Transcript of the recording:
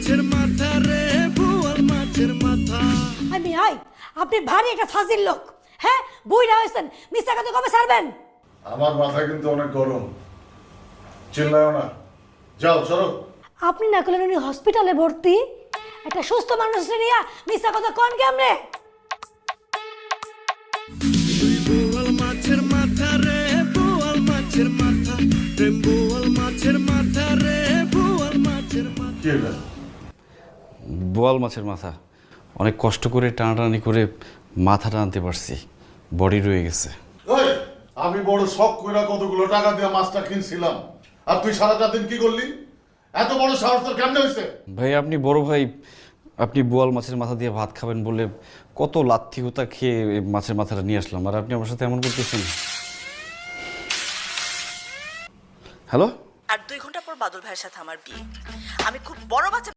মাছের মাথা রে বোয়াল মাছের মাথা। আমি হাই আপনি ভারী একটা ফাজিল লোক। হ্যাঁ বুইড়া হয়েছেন, মিথ্যা কথা কবে ছাড়বেন? আমার মাথা কিন্তু অনেক গরম, চিল্লাও না, যাও সরো। আপনি না করলেন উনি হসপিটালে ভর্তি, একটা সুস্থ মানুষ নিয়ে মিথ্যা কথা কোন কেমনে? বোয়াল মাছের মাথা রে বোয়াল মাছের মাথা, প্রেম বোয়াল মাছের মাথা রে বোয়াল মাছের মাথা। কি এটা? বোয়াল মাছের মাথা অনেক কষ্ট করে টানাটানি করে মাথাটা আনতে পারছি, বডি রয়ে গেছে। ওই, আমি বড় শখ কইরা কতগুলো টাকা দিয়ে মাছটা কিনছিলাম, আর তুই সারাটা দিন কি করলি? এত বড় সাহস তোর কেমনে হয়েছে? ভাই আপনি বড় ভাই, আপনি বোয়াল মাছের মাথা দিয়ে ভাত খাবেন বলে কত লাথি হুতা খেয়ে এই মাছের মাথাটা নিয়ে আসলাম, আর আপনি আমার সাথে এমন করতেছেন। হ্যালো, আর 2 ঘন্টা পর বাদল ভাইয়ের সাথে আমার বিয়ে। আমি খুব বড় বাচ্চা